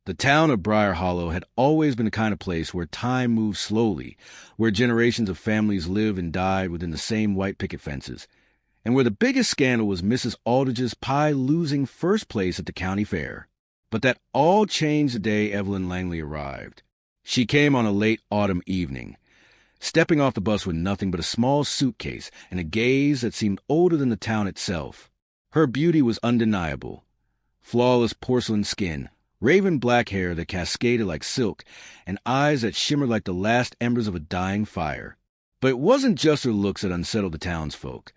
The town of Briar Hollow had always been the kind of place where time moved slowly, where generations of families lived and died within the same white picket fences, and where the biggest scandal was Mrs. Aldridge's pie losing first place at the county fair. But that all changed the day Evelyn Langley arrived. She came on a late autumn evening, stepping off the bus with nothing but a small suitcase and a gaze that seemed older than the town itself. Her beauty was undeniable. Flawless porcelain skin, raven black hair that cascaded like silk, and eyes that shimmered like the last embers of a dying fire. But it wasn't just her looks that unsettled the townsfolk.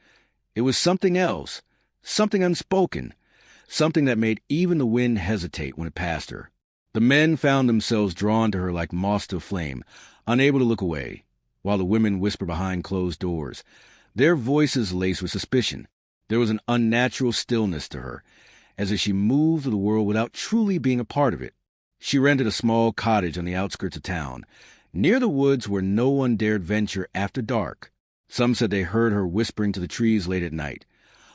It was something else, something unspoken, something that made even the wind hesitate when it passed her. The men found themselves drawn to her like moths to a flame, unable to look away, while the women whispered behind closed doors, their voices laced with suspicion. There was an unnatural stillness to her, as if she moved through the world without truly being a part of it. She rented a small cottage on the outskirts of town, near the woods where no one dared venture after dark. Some said they heard her whispering to the trees late at night,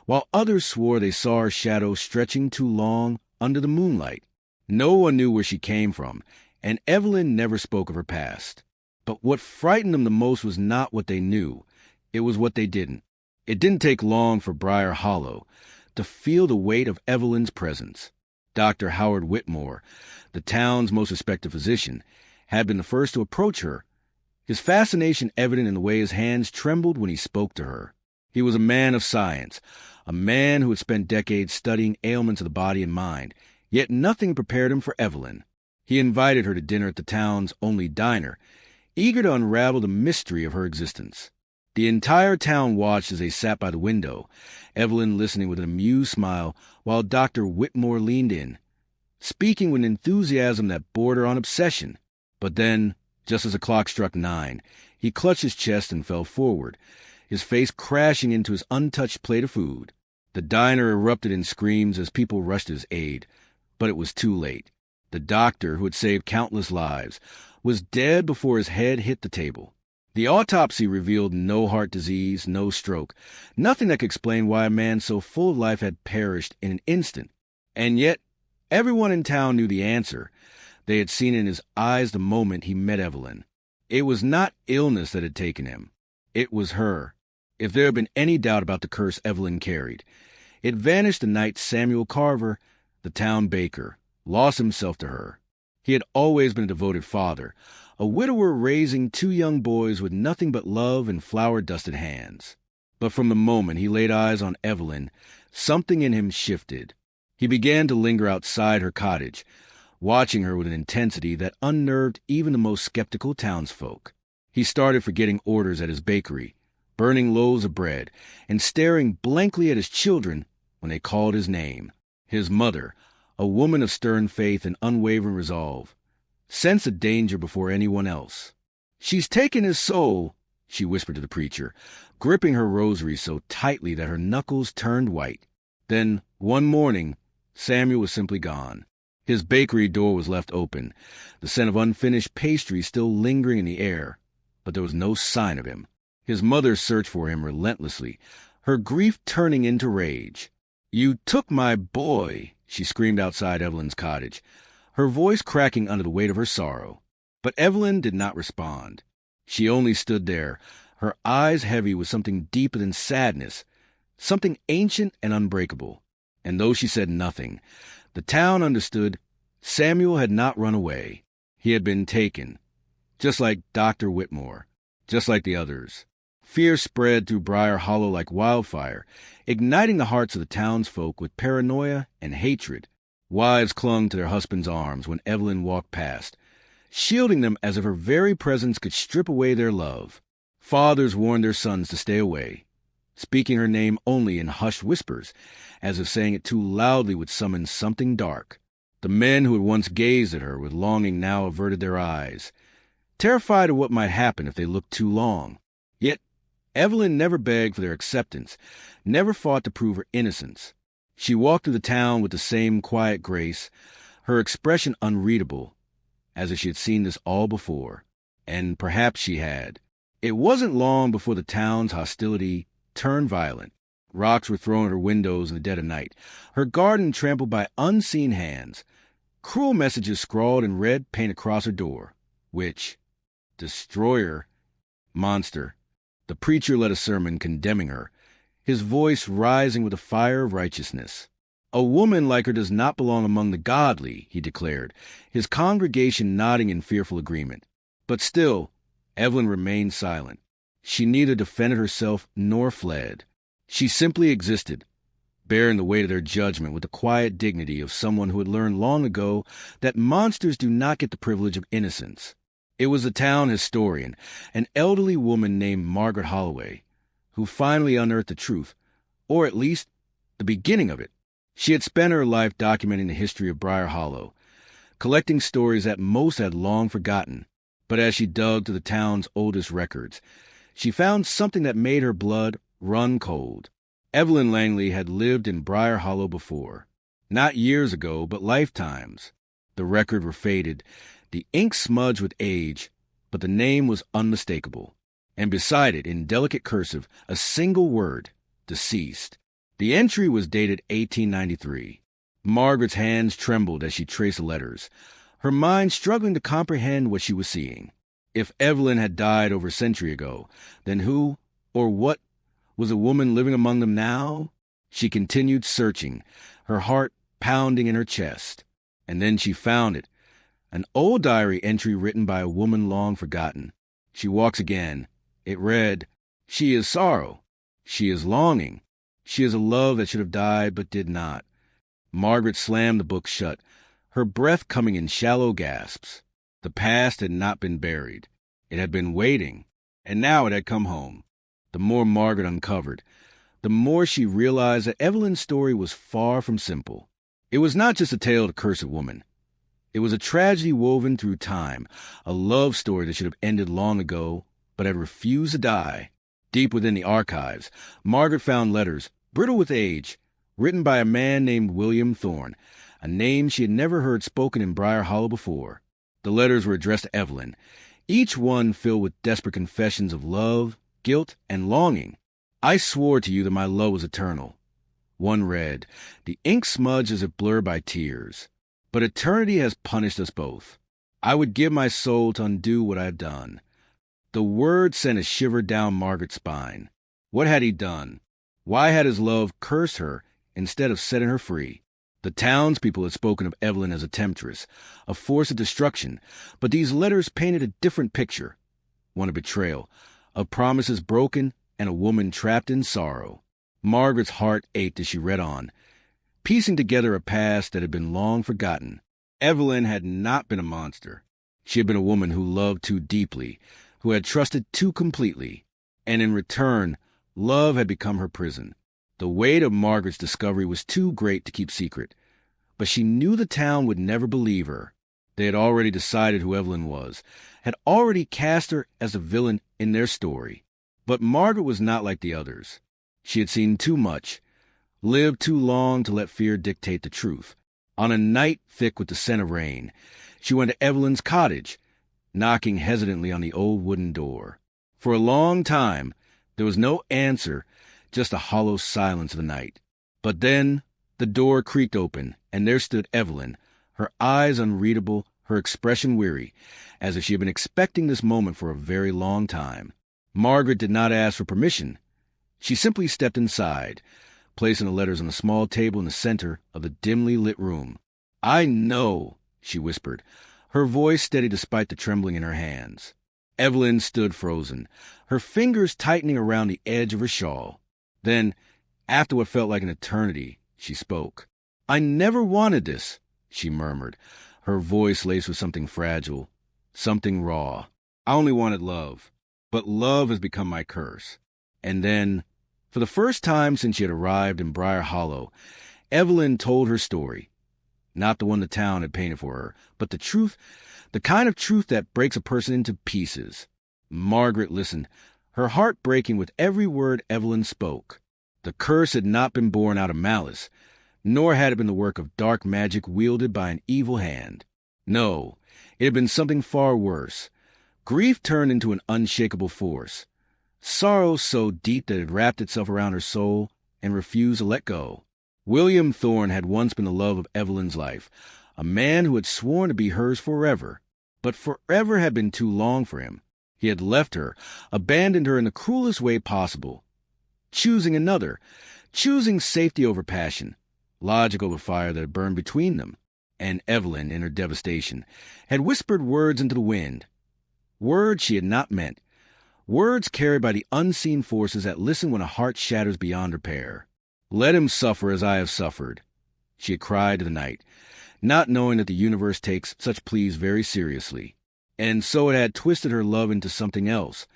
while others swore they saw her shadow stretching too long under the moonlight. No one knew where she came from, and Evelyn never spoke of her past. But what frightened them the most was not what they knew. It was what they didn't. It didn't take long for Briar Hollow to feel the weight of Evelyn's presence. Dr. Howard Whitmore, the town's most respected physician, had been the first to approach her, his fascination evident in the way his hands trembled when he spoke to her. He was a man of science, a man who had spent decades studying ailments of the body and mind, yet nothing prepared him for Evelyn. He invited her to dinner at the town's only diner, eager to unravel the mystery of her existence. The entire town watched as they sat by the window, Evelyn listening with an amused smile while Dr. Whitmore leaned in, speaking with an enthusiasm that bordered on obsession. But then, just as the clock struck 9, he clutched his chest and fell forward, his face crashing into his untouched plate of food. The diner erupted in screams as people rushed to his aid, but it was too late. The doctor, who had saved countless lives, was dead before his head hit the table. The autopsy revealed no heart disease, no stroke, nothing that could explain why a man so full of life had perished in an instant. And yet, everyone in town knew the answer. They had seen in his eyes the moment he met Evelyn. It was not illness that had taken him. It was her. If there had been any doubt about the curse Evelyn carried, it vanished the night Samuel Carver, the town baker, lost himself to her. He had always been a devoted father, a widower raising 2 young boys with nothing but love and flower-dusted hands. But from the moment he laid eyes on Evelyn, something in him shifted. He began to linger outside her cottage, watching her with an intensity that unnerved even the most skeptical townsfolk. He started forgetting orders at his bakery, burning loaves of bread, and staring blankly at his children when they called his name. His mother, a woman of stern faith and unwavering resolve, sensed the danger before anyone else. "She's taken his soul," she whispered to the preacher, gripping her rosary so tightly that her knuckles turned white. Then, one morning, Samuel was simply gone. His bakery door was left open, the scent of unfinished pastry still lingering in the air, but there was no sign of him. His mother searched for him relentlessly, her grief turning into rage. "You took my boy," she screamed outside Evelyn's cottage, her voice cracking under the weight of her sorrow. But Evelyn did not respond. She only stood there, her eyes heavy with something deeper than sadness, something ancient and unbreakable. And though she said nothing, the town understood Samuel had not run away. He had been taken, just like Dr. Whitmore, just like the others. Fear spread through Briar Hollow like wildfire, igniting the hearts of the townsfolk with paranoia and hatred. Wives clung to their husbands' arms when Evelyn walked past, shielding them as if her very presence could strip away their love. Fathers warned their sons to stay away, speaking her name only in hushed whispers, as if saying it too loudly would summon something dark. The men who had once gazed at her with longing now averted their eyes, terrified of what might happen if they looked too long. Yet Evelyn never begged for their acceptance, never fought to prove her innocence. She walked through the town with the same quiet grace, her expression unreadable, as if she had seen this all before. And perhaps she had. It wasn't long before the town's hostility turned violent. Rocks were thrown at her windows in the dead of night, her garden trampled by unseen hands. Cruel messages scrawled in red paint across her door. Witch, destroyer, monster. The preacher led a sermon condemning her, his voice rising with the fire of righteousness. A woman like her does not belong among the godly, he declared, his congregation nodding in fearful agreement. But still, Evelyn remained silent. She neither defended herself nor fled. She simply existed, bearing the weight of their judgment with the quiet dignity of someone who had learned long ago that monsters do not get the privilege of innocence. It was the town historian, an elderly woman named Margaret Holloway, who finally unearthed the truth, or at least the beginning of it. She had spent her life documenting the history of Briar Hollow, collecting stories that most had long forgotten. But as she dug to the town's oldest records, she found something that made her blood run cold. Evelyn Langley had lived in Briar Hollow before. Not years ago, but lifetimes. The record were faded, the ink smudged with age, but the name was unmistakable. And beside it, in delicate cursive, a single word, deceased. The entry was dated 1893. Margaret's hands trembled as she traced the letters, her mind struggling to comprehend what she was seeing. If Evelyn had died over a century ago, then who, or what, was a woman living among them now? She continued searching, her heart pounding in her chest. And then she found it, an old diary entry written by a woman long forgotten. She walks again. It read, "She is sorrow. She is longing. She is a love that should have died but did not." Margaret slammed the book shut, her breath coming in shallow gasps. The past had not been buried. It had been waiting, and now it had come home. The more Margaret uncovered, the more she realized that Evelyn's story was far from simple. It was not just a tale of a cursed woman. It was a tragedy woven through time, a love story that should have ended long ago, but had refused to die. Deep within the archives, Margaret found letters, brittle with age, written by a man named William Thorne, a name she had never heard spoken in Briar Hollow before. The letters were addressed to Evelyn, each one filled with desperate confessions of love, guilt, and longing. "I swore to you that my love was eternal." One read, the ink smudged as if blurred by tears. "But eternity has punished us both. I would give my soul to undo what I have done." The word sent a shiver down Margaret's spine. What had he done? Why had his love cursed her instead of setting her free? The townspeople had spoken of Evelyn as a temptress, a force of destruction, but these letters painted a different picture. One of betrayal, of promises broken, and a woman trapped in sorrow. Margaret's heart ached as she read on, piecing together a past that had been long forgotten. Evelyn had not been a monster. She had been a woman who loved too deeply, who had trusted too completely, and in return, love had become her prison. The weight of Margaret's discovery was too great to keep secret, but she knew the town would never believe her. They had already decided who Evelyn was, had already cast her as a villain in their story. But Margaret was not like the others. She had seen too much, lived too long to let fear dictate the truth. On a night thick with the scent of rain, she went to Evelyn's cottage, knocking hesitantly on the old wooden door. For a long time, there was no answer, just a hollow silence of the night. But then the door creaked open, and there stood Evelyn, her eyes unreadable, her expression weary, as if she had been expecting this moment for a very long time. Margaret did not ask for permission. She simply stepped inside, placing the letters on a small table in the center of the dimly lit room. "I know," she whispered, her voice steady despite the trembling in her hands. Evelyn stood frozen, her fingers tightening around the edge of her shawl. Then, after what felt like an eternity, she spoke. "I never wanted this," she murmured, her voice laced with something fragile, something raw. "I only wanted love, but love has become my curse." And then, for the first time since she had arrived in Briar Hollow, Evelyn told her story. Not the one the town had painted for her, but the truth, the kind of truth that breaks a person into pieces. Margaret listened, her heart breaking with every word Evelyn spoke. The curse had not been born out of malice, nor had it been the work of dark magic wielded by an evil hand. No, it had been something far worse. Grief turned into an unshakable force. Sorrow so deep that it wrapped itself around her soul and refused to let go. William Thorne had once been the love of Evelyn's life, a man who had sworn to be hers forever. But forever had been too long for him. He had left her, abandoned her in the cruelest way possible, choosing another, choosing safety over passion, logic over fire that had burned between them. And Evelyn, in her devastation, had whispered words into the wind, words she had not meant, words carried by the unseen forces that listen when a heart shatters beyond repair. "Let him suffer as I have suffered," she had cried to the night, not knowing that the universe takes such pleas very seriously. And so it had twisted her love into something else,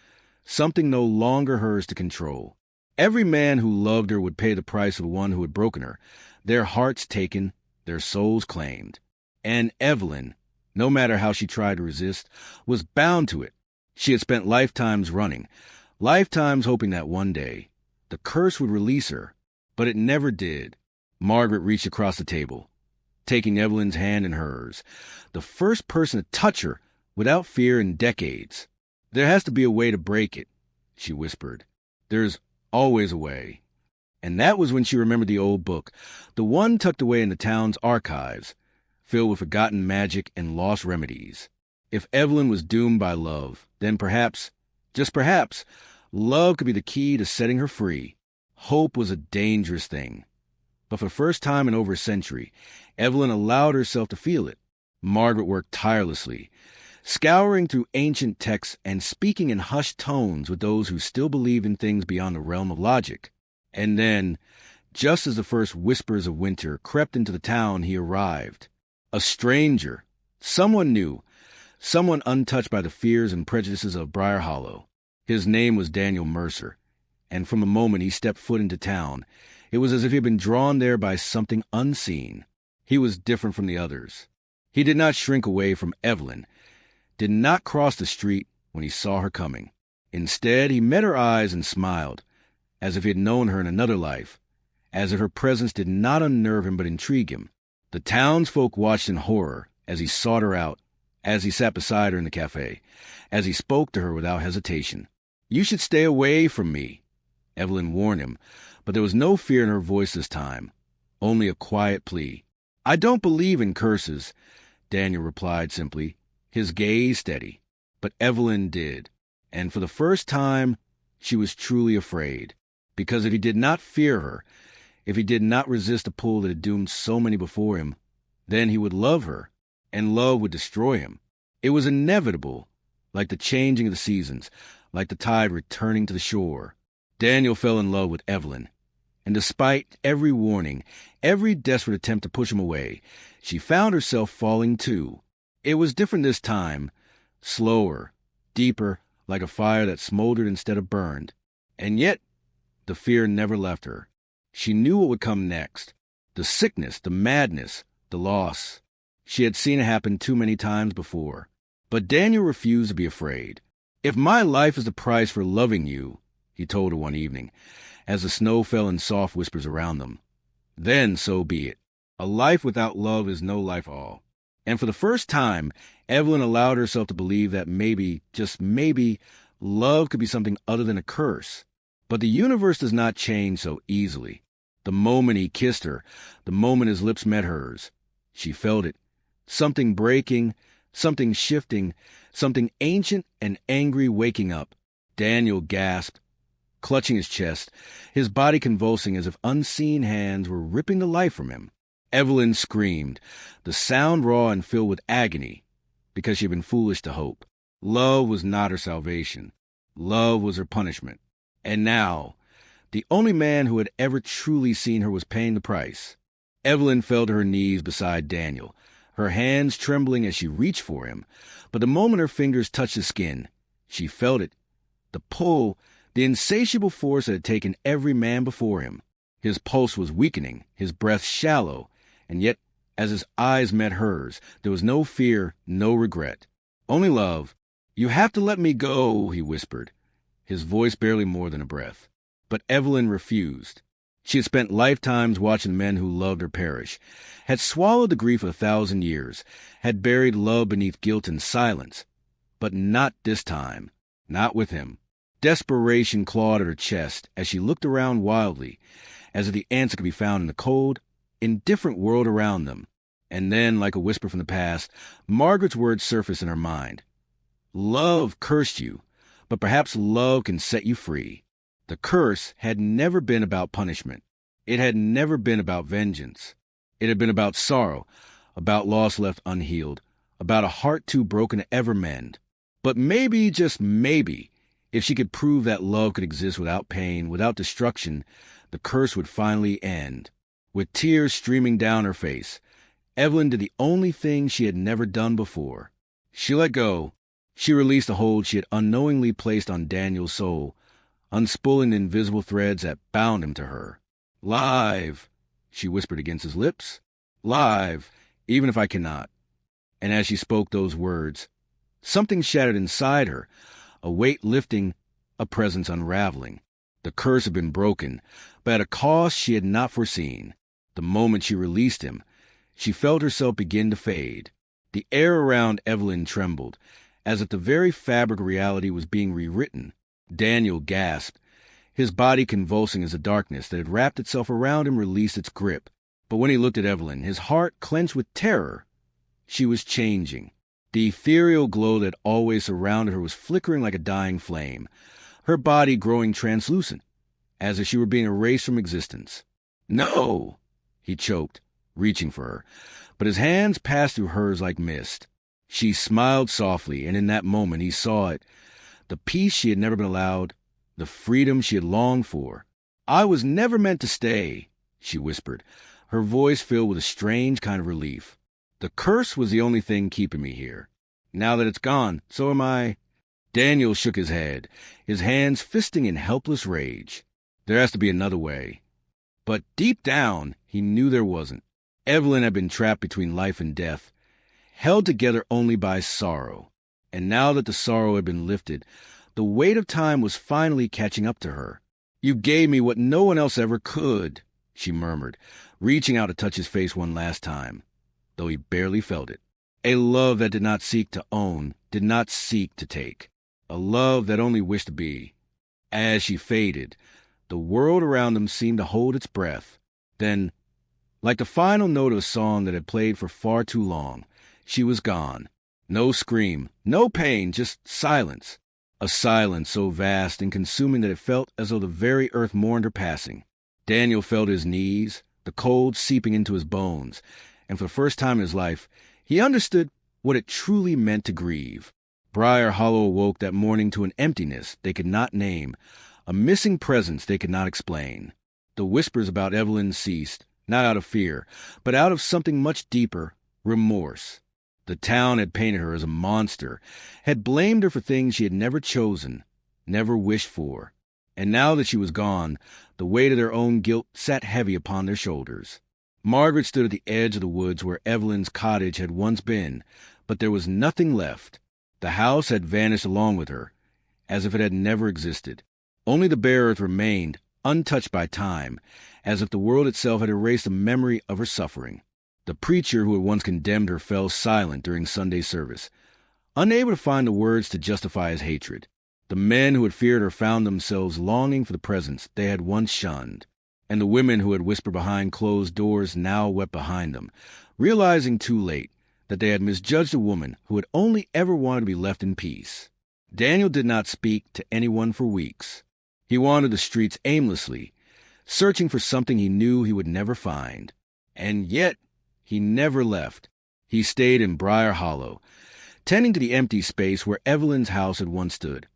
something no longer hers to control. Every man who loved her would pay the price of one who had broken her, their hearts taken, their souls claimed. And Evelyn, no matter how she tried to resist, was bound to it. She had spent lifetimes running, lifetimes hoping that one day the curse would release her, but it never did. Margaret reached across the table, taking Evelyn's hand in hers, the first person to touch her without fear in decades. "There has to be a way to break it," she whispered. "There's always a way." And that was when she remembered the old book, the one tucked away in the town's archives, filled with forgotten magic and lost remedies. If Evelyn was doomed by love, then perhaps, just perhaps, love could be the key to setting her free. Hope was a dangerous thing. But for the first time in over a century, Evelyn allowed herself to feel it. Margaret worked tirelessly, scouring through ancient texts and speaking in hushed tones with those who still believed in things beyond the realm of logic. And then, just as the first whispers of winter crept into the town, he arrived. A stranger, someone new, someone untouched by the fears and prejudices of Briar Hollow. His name was Daniel Mercer, and from the moment he stepped foot into town, it was as if he had been drawn there by something unseen. He was different from the others. He did not shrink away from Evelyn, did not cross the street when he saw her coming. Instead, he met her eyes and smiled, as if he had known her in another life, as if her presence did not unnerve him but intrigue him. The townsfolk watched in horror as he sought her out, as he sat beside her in the cafe, as he spoke to her without hesitation. "You should stay away from me," Evelyn warned him, but there was no fear in her voice this time, only a quiet plea. "I don't believe in curses," Daniel replied simply, his gaze steady. But Evelyn did, and for the first time she was truly afraid, because if he did not fear her, if he did not resist a pull that had doomed so many before him, then he would love her, and love would destroy him. It was inevitable, like the changing of the seasons, like the tide returning to the shore. Daniel fell in love with Evelyn, and despite every warning, every desperate attempt to push him away, she found herself falling too. It was different this time, slower, deeper, like a fire that smoldered instead of burned. And yet, the fear never left her. She knew what would come next. The sickness, the madness, the loss. She had seen it happen too many times before. But Daniel refused to be afraid. "If my life is the price for loving you," he told her one evening, as the snow fell in soft whispers around them, "then so be it. A life without love is no life at all." And for the first time, Evelyn allowed herself to believe that maybe, just maybe, love could be something other than a curse. But the universe does not change so easily. The moment he kissed her, the moment his lips met hers, she felt it. Something breaking, something shifting, something ancient and angry waking up. Daniel gasped, clutching his chest, his body convulsing as if unseen hands were ripping the life from him. Evelyn screamed, the sound raw and filled with agony, because she had been foolish to hope. Love was not her salvation. Love was her punishment. And now, the only man who had ever truly seen her was paying the price. Evelyn fell to her knees beside Daniel, her hands trembling as she reached for him. But the moment her fingers touched his skin, she felt it. The pull, the insatiable force that had taken every man before him. His pulse was weakening, his breath shallow, and yet, as his eyes met hers, there was no fear, no regret. Only love. "You have to let me go," he whispered, his voice barely more than a breath. But Evelyn refused. She had spent lifetimes watching men who loved her perish, had swallowed the grief of 1,000 years, had buried love beneath guilt and silence. But not this time. Not with him. Desperation clawed at her chest as she looked around wildly, as if the answer could be found in the cold, indifferent world around them. And then, like a whisper from the past, Margaret's words surfaced in her mind. Love cursed you, but perhaps love can set you free. The curse had never been about punishment. It had never been about vengeance. It had been about sorrow, about loss left unhealed, about a heart too broken to ever mend. But maybe, just maybe, if she could prove that love could exist without pain, without destruction, the curse would finally end. With tears streaming down her face, Evelyn did the only thing she had never done before. She let go. She released the hold she had unknowingly placed on Daniel's soul, unspooling the invisible threads that bound him to her. Live, she whispered against his lips. Live, even if I cannot. And as she spoke those words, something shattered inside her, a weight lifting, a presence unraveling. The curse had been broken, but at a cost she had not foreseen. The moment she released him, she felt herself begin to fade. The air around Evelyn trembled, as if the very fabric of reality was being rewritten. Daniel gasped, his body convulsing as the darkness that had wrapped itself around him released its grip. But when he looked at Evelyn, his heart clenched with terror. She was changing. The ethereal glow that always surrounded her was flickering like a dying flame, her body growing translucent, as if she were being erased from existence. No! He choked, reaching for her, but his hands passed through hers like mist. She smiled softly, and in that moment he saw it, the peace she had never been allowed, the freedom she had longed for. I was never meant to stay, she whispered, her voice filled with a strange kind of relief. The curse was the only thing keeping me here. Now that it's gone, so am I. Daniel shook his head, his hands fisting in helpless rage. There has to be another way. But deep down, he knew there wasn't. Evelyn had been trapped between life and death, held together only by sorrow. And now that the sorrow had been lifted, the weight of time was finally catching up to her. You gave me what no one else ever could, she murmured, reaching out to touch his face one last time, though he barely felt it. A love that did not seek to own, did not seek to take. A love that only wished to be. As she faded, the world around them seemed to hold its breath. Then, like the final note of a song that had played for far too long, she was gone. No scream, no pain, just silence. A silence so vast and consuming that it felt as though the very earth mourned her passing. Daniel felt his knees, the cold seeping into his bones, and for the first time in his life, he understood what it truly meant to grieve. Briar Hollow awoke that morning to an emptiness they could not name, a missing presence they could not explain. The whispers about Evelyn ceased, not out of fear, but out of something much deeper, remorse. The town had painted her as a monster, had blamed her for things she had never chosen, never wished for. And now that she was gone, the weight of their own guilt sat heavy upon their shoulders. Margaret stood at the edge of the woods where Evelyn's cottage had once been, but there was nothing left. The house had vanished along with her, as if it had never existed. Only the bare earth remained, untouched by time, as if the world itself had erased the memory of her suffering. The preacher who had once condemned her fell silent during Sunday service, unable to find the words to justify his hatred. The men who had feared her found themselves longing for the presence they had once shunned. And the women who had whispered behind closed doors now wept behind them, realizing too late that they had misjudged a woman who had only ever wanted to be left in peace. Daniel did not speak to anyone for weeks. He wandered the streets aimlessly, searching for something he knew he would never find. And yet, he never left. He stayed in Briar Hollow, tending to the empty space where Evelyn's house had once stood,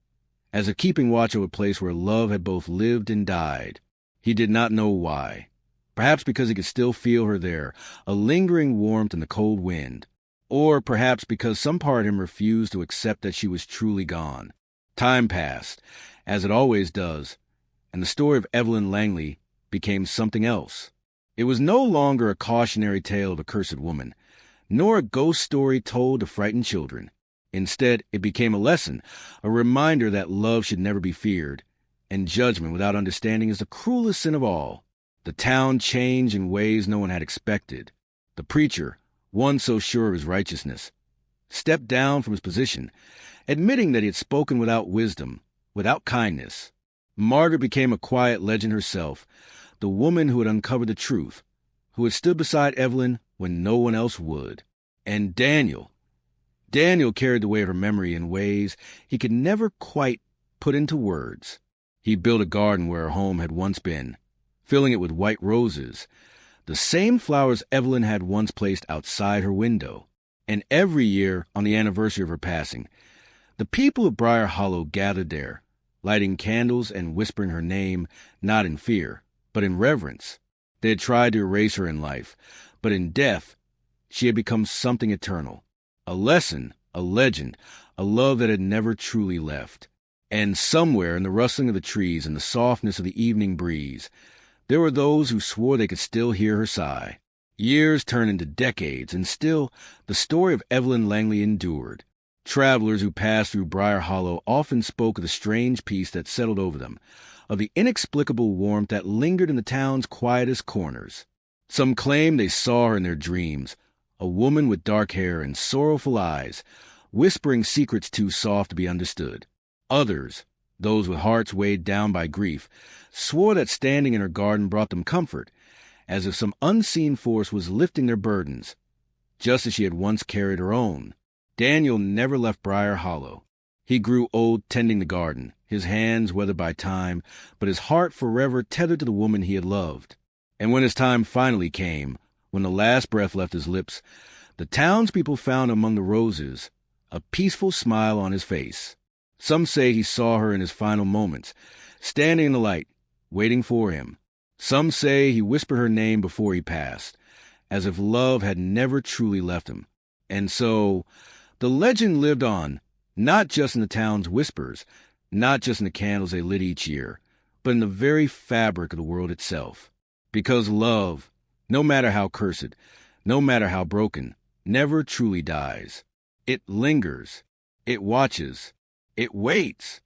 as if keeping watch over a place where love had both lived and died. He did not know why. Perhaps because he could still feel her there, a lingering warmth in the cold wind. Or perhaps because some part of him refused to accept that she was truly gone. Time passed, as it always does, and the story of Evelyn Langley became something else. It was no longer a cautionary tale of a cursed woman, nor a ghost story told to frighten children. Instead, it became a lesson, a reminder that love should never be feared, and judgment without understanding is the cruelest sin of all. The town changed in ways no one had expected. The preacher, one so sure of his righteousness, stepped down from his position, admitting that he had spoken without wisdom, without kindness. Margaret became a quiet legend herself, the woman who had uncovered the truth, who had stood beside Evelyn when no one else would. And Daniel carried the weight of her memory in ways he could never quite put into words. He built a garden where her home had once been, filling it with white roses, the same flowers Evelyn had once placed outside her window. And every year, on the anniversary of her passing, the people of Briar Hollow gathered there, lighting candles and whispering her name, not in fear, but in reverence. They had tried to erase her in life, but in death, she had become something eternal. A lesson, a legend, a love that had never truly left. And somewhere in the rustling of the trees and the softness of the evening breeze, there were those who swore they could still hear her sigh. Years turned into decades, and still the story of Evelyn Langley endured. Travelers who passed through Briar Hollow often spoke of the strange peace that settled over them, of the inexplicable warmth that lingered in the town's quietest corners. Some claimed they saw her in their dreams, a woman with dark hair and sorrowful eyes, whispering secrets too soft to be understood. Others, those with hearts weighed down by grief, swore that standing in her garden brought them comfort, as if some unseen force was lifting their burdens, just as she had once carried her own. Daniel never left Briar Hollow. He grew old tending the garden, his hands weathered by time, but his heart forever tethered to the woman he had loved. And when his time finally came, when the last breath left his lips, the townspeople found among the roses a peaceful smile on his face. Some say he saw her in his final moments, standing in the light, waiting for him. Some say he whispered her name before he passed, as if love had never truly left him. And so, the legend lived on, not just in the town's whispers, not just in the candles they lit each year, but in the very fabric of the world itself. Because love, no matter how cursed, no matter how broken, never truly dies. It lingers. It watches. It waits.